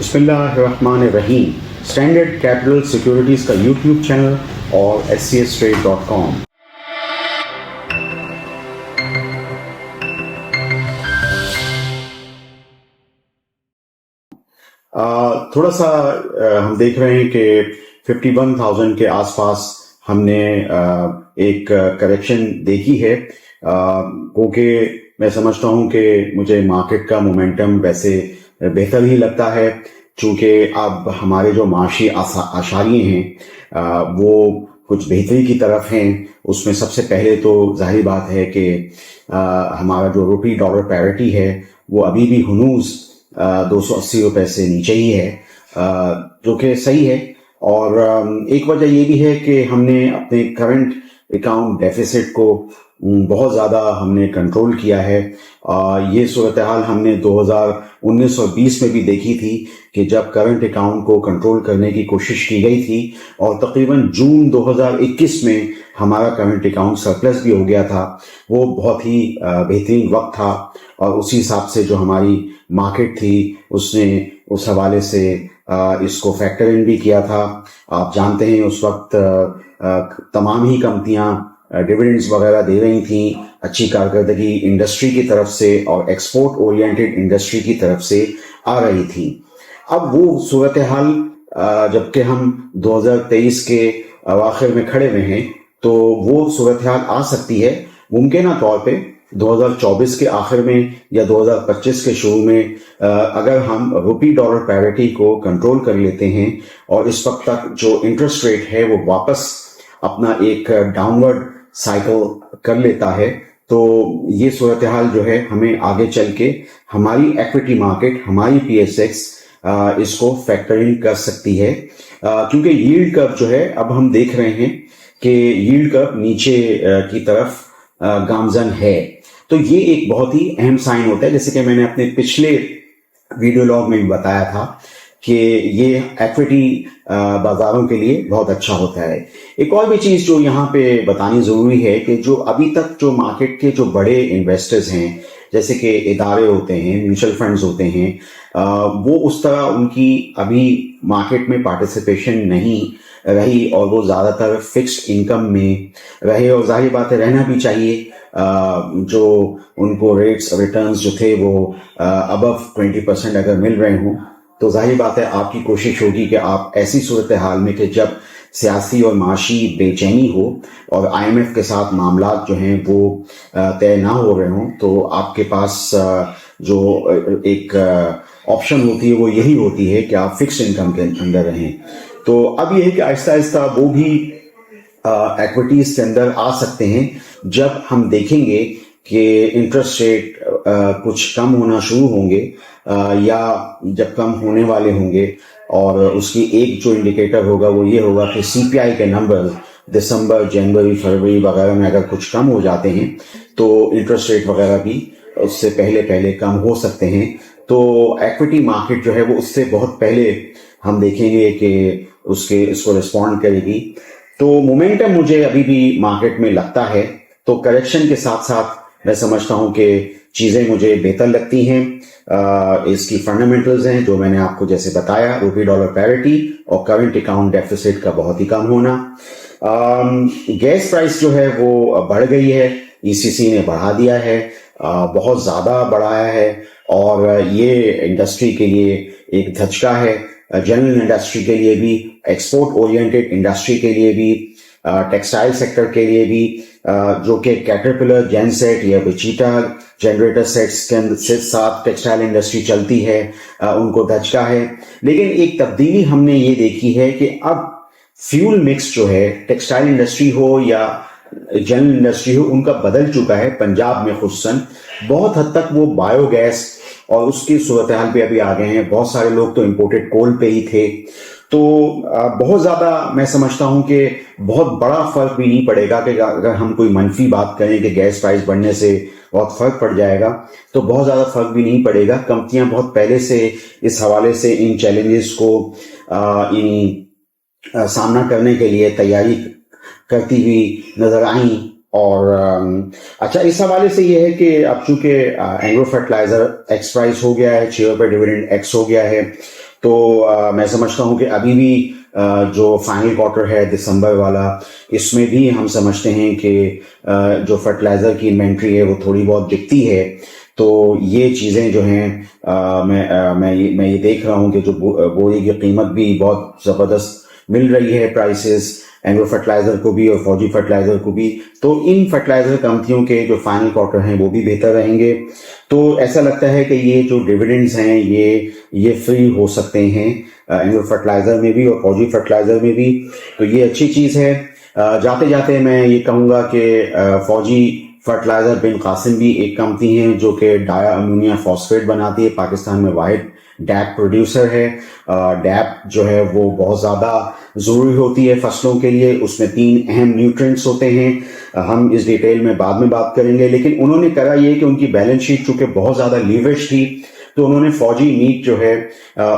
बिस्मिल्लाहिर्रहमानिर्रहीम। Standard capital securities का YouTube channel और scstrade.com। थोड़ा सा हम देख रहे हैं कि 51,000 के आसपास हमने एक करेक्शन देखी है, क्योंकि मैं समझता हूं कि मुझे मार्केट का मोमेंटम वैसे बेहतर ही लगता है, चूंकि अब हमारे जो माशी आशारिये हैं वो कुछ बेहतरी की तरफ हैं। उसमें सबसे पहले तो जाहिर बात है कि हमारा जो रुपी डॉलर पैरिटी है वो अभी भी हुनूज 280 रुपए से नीचे ही है, जो कि सही है। और एक वजह ये भी है कि हमने अपने करंट अकाउंट डेफिसिट को बहुत ज़्यादा हमने कंट्रोल किया है। ये सूरत हाल हमने 2019 और 20 में भी देखी थी कि जब करंट अकाउंट को कंट्रोल करने की कोशिश की गई थी और तकरीबन जून 2021 में हमारा करंट अकाउंट सरप्लस भी हो गया था। वो बहुत ही बेहतरीन वक्त था और उसी हिसाब से जो हमारी मार्केट थी उसने उस हवाले से इसको फैक्टर इन भी किया था। आप जानते हैं उस वक्त तमाम ही कंपनियां डिविडेंड्स वगैरह दे रही थी, अच्छी कारकर्दगी इंडस्ट्री की तरफ से और एक्सपोर्ट ओरिएंटेड इंडस्ट्री की तरफ से आ रही थी। अब वो सूरत हाल जबकि हम 2023 के अवाखिर में खड़े हुए हैं, तो वो सूरत हाल आ सकती है मुमकिन तौर पे 2024 के आखिर में या 2025 के शुरू में, अगर हम रुपी डॉलर पैरिटी को कंट्रोल कर लेते हैं और इस वक्त तक जो इंटरेस्ट रेट है वो वापस अपना एक डाउनवर्ड साइकिल कर लेता है, तो ये सूरत हाल जो है हमें आगे चल के हमारी इक्विटी मार्केट, हमारी PSX इसको फैक्टरिंग कर सकती है। क्योंकि यील्ड कर्व जो है अब हम देख रहे हैं कि यील्ड कर्व नीचे की तरफ गामजन है, तो ये एक बहुत ही अहम साइन होता है। जैसे कि मैंने अपने पिछले वीडियो लॉग में भी बताया था कि ये इक्विटी बाजारों के लिए बहुत अच्छा होता है। एक और भी चीज जो यहाँ पे बतानी जरूरी है कि जो अभी तक जो मार्केट के जो बड़े इन्वेस्टर्स हैं, जैसे कि इदारे होते हैं, म्यूचुअल फंड्स होते हैं, वो उस तरह उनकी अभी मार्केट में पार्टिसिपेशन नहीं रही और वो ज्यादातर फिक्स्ड इनकम में रहे, और जाहिर बात है रहना भी चाहिए। जो उनको रेट्स रिटर्न्स जो थे वो अबव 20% अगर मिल रहे हों, तो जाहिर बात है आपकी कोशिश होगी कि आप ऐसी सूरत हाल में कि जब सियासी और माशी बेचैनी हो और IMF के साथ मामला जो हैं वो तय ना हो रहे हों, तो आपके पास जो एक ऑप्शन होती है वो यही होती है कि आप फिक्स इनकम के अंदर रहें। तो अब यह है कि आहिस्ता आहिस्ता वो भी इक्विटीज के अंदर आ सकते हैं जब हम देखेंगे कि इंटरेस्ट रेट कुछ कम होना शुरू होंगे या जब कम होने वाले होंगे, और उसकी एक जो इंडिकेटर होगा वो ये होगा कि CPI के नंबर दिसंबर, जनवरी, फरवरी वगैरह में अगर कुछ कम हो जाते हैं तो इंटरेस्ट रेट वगैरह भी उससे पहले कम हो सकते हैं। तो इक्विटी मार्केट जो है वो उससे बहुत पहले हम देखेंगे कि इसको रिस्पॉन्ड करेगी। तो मोमेंटम मुझे अभी भी मार्केट में लगता है। तो करेक्शन के साथ साथ मैं समझता हूं कि चीजें मुझे बेहतर लगती हैं। इसकी फंडामेंटल्स हैं जो मैंने आपको जैसे बताया, रुपी डॉलर पैरिटी और करंट अकाउंट डेफिसिट का बहुत ही कम होना। गैस प्राइस जो है वो बढ़ गई है, ECC ने बढ़ा दिया है, बहुत ज्यादा बढ़ाया है, और ये इंडस्ट्री के लिए एक धचका है, जनरल इंडस्ट्री के लिए भी, एक्सपोर्ट ओरिएंटेड इंडस्ट्री के लिए भी, टेक्सटाइल सेक्टर के लिए भी, जो कि कैटरपिलर, जेनसेट या विचिटा जनरेटर सेट्स के साथ टेक्सटाइल इंडस्ट्री चलती है, उनको धचका है। लेकिन एक तब्दीली हमने ये देखी है कि अब फ्यूल मिक्स जो है, टेक्सटाइल इंडस्ट्री हो या जनरल इंडस्ट्री हो, उनका बदल चुका है। पंजाब में खुसूसन बहुत हद तक वो बायोगैस और उसकी सूरत हाल पे अभी आ गए हैं। बहुत सारे लोग तो इंपोर्टेड कोल पे ही थे। तो बहुत ज्यादा मैं समझता हूं कि बहुत बड़ा फर्क भी नहीं पड़ेगा कि अगर हम कोई मनफी बात करें कि गैस प्राइस बढ़ने से बहुत फर्क पड़ जाएगा, तो बहुत ज्यादा फर्क भी नहीं पड़ेगा। कंपनियां बहुत पहले से इस हवाले से इन चैलेंजेस को सामना करने के लिए तैयारी करती हुई नजर आई। और अच्छा, इस हवाले से यह है कि अब चूंकि एग्रो फर्टिलाइजर एक्स प्राइस हो गया है, 6 रुपए डिविडेंड एक्स हो गया है, तो मैं समझता हूं कि अभी भी जो फाइनल क्वार्टर है दिसंबर वाला, इसमें भी हम समझते हैं कि जो फर्टिलाइजर की इन्वेंट्री है वो थोड़ी बहुत दिखती है। तो ये चीजें जो हैं मैं ये देख रहा हूं कि जो बोरी की कीमत भी बहुत जबरदस्त मिल रही है, प्राइसेस एग्रो फर्टिलाइजर को भी और फौजी फर्टिलाइजर को भी। तो इन फर्टिलाइजर कंपनियों के जो फाइनल क्वार्टर हैं वो भी बेहतर रहेंगे। तो ऐसा लगता है कि ये जो डिविडेंड्स हैं ये फ्री हो सकते हैं एग्रो फर्टिलाइजर में भी और फौजी फर्टिलाइजर में भी। तो ये अच्छी चीज है। जाते जाते मैं ये कहूंगा कि फौजी फर्टिलाइजर बिन कासिम भी एक कंपनी है जो कि डाया अमोनिया फॉस्फेट बनाती है, पाकिस्तान में वाहिद डैप प्रोड्यूसर है। डैप जो है वो बहुत ज्यादा जरूरी होती है फसलों के लिए, उसमें 3 अहम न्यूट्रिएंट्स होते हैं। हम इस डिटेल में बाद में बात करेंगे, लेकिन उन्होंने करा ये कि उनकी बैलेंस शीट चूंकि बहुत ज्यादा लीवरेज थी, तो उन्होंने फौजी मीट जो है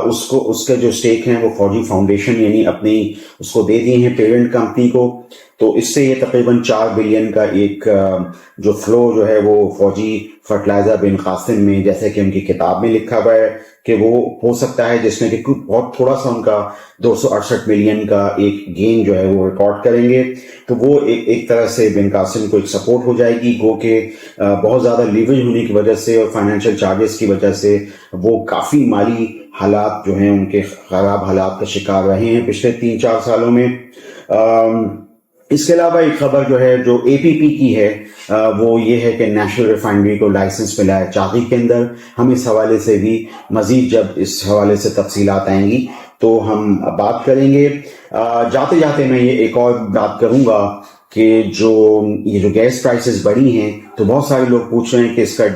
उसको उसके जो स्टेक हैं वो फौजी फाउंडेशन यानी अपनी उसको दे दिए हैं पेरेंट कंपनी को। तो इससे ये तकरीबन 4 बिलियन का एक जो फ्लो जो है वो फौजी फर्टिलाइजर बिन कासिम में, जैसे कि उनकी किताब में लिखा हुआ है कि वो हो सकता है, जिसमें कि बहुत थोड़ा सा उनका 268 मिलियन का एक गेन जो है वो रिकॉर्ड करेंगे। तो वो एक तरह से बिन कासिम को एक सपोर्ट हो जाएगी, गो के बहुत ज्यादा लीवरेज होने की वजह से और फाइनेंशियल चार्जेस की वजह से वो काफी माली हालात जो हैं उनके खराब हालात का शिकार रहे हैं पिछले 3-4 सालों में। इसके अलावा एक खबर जो है जो एपीपी की है वो ये है कि नेशनल रिफाइनरी को लाइसेंस मिला है चाकी के अंदर। हम इस हवाले से भी मजीद जब इस हवाले से तफसीलात आएंगी तो हम बात करेंगे। जाते जाते मैं ये एक और बात करूंगा कि ये जो गैस प्राइसेस बढ़ी हैं, तो बहुत सारे लोग पूछ रहे हैं कि इसका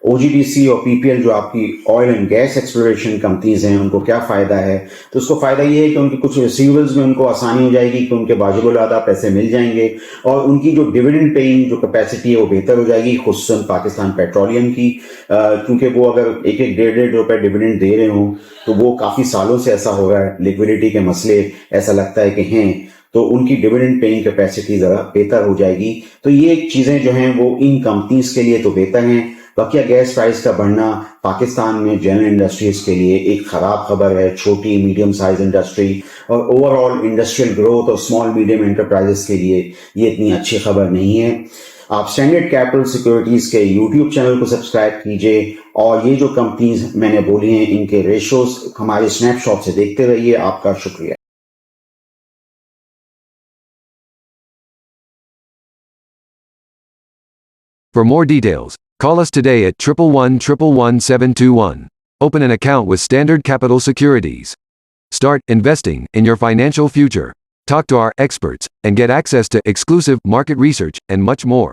ओजीडीसी और पीपीएल जो आपकी oil and gas exploration companies हैं उनको क्या फायदा है। तो उसको फायदा ये है कि उनकी कुछ रिसीवेबल्स में उनको आसानी हो जाएगी कि उनके वाजिबुल अदा पैसे मिल जाएंगे और उनकी जो डिविडेंड पेइंग जो कैपेसिटी है वो बेहतर हो जाएगी, खुसूसन पाकिस्तान पेट्रोलियम की। क्योंकि वो अगर 1-1 ₹1.5 डिविडेंड दे रहे हों तो वो काफी सालों से ऐसा हो रहा है, लिक्विडिटी के मसले ऐसा लगता है कि हैं, तो उनकी डिविडेंड पेइंग कैपेसिटी जरा बेहतर हो जाएगी। तो ये चीजें जो हैं वो इन कंपनीज के लिए तो बेहतर हैं। बकिया गैस प्राइस का बढ़ना पाकिस्तान में जनरल इंडस्ट्रीज के लिए एक खराब खबर है, छोटी मीडियम साइज इंडस्ट्री और ओवरऑल इंडस्ट्रियल ग्रोथ और स्मॉल मीडियम एंटरप्राइजेस के लिए ये इतनी अच्छी खबर नहीं है। आप स्टैंडर्ड कैपिटल सिक्योरिटीज के यूट्यूब चैनल को सब्सक्राइब कीजिए और ये जो कंपनीज मैंने बोली हैं इनके रेशोज हमारे स्नैपशॉट से देखते रहिए। आपका शुक्रिया। For more details, call us today at 111-111-721. Open an account with Standard Capital Securities. Start investing in your financial future. Talk to our experts and get access to exclusive market research and much more.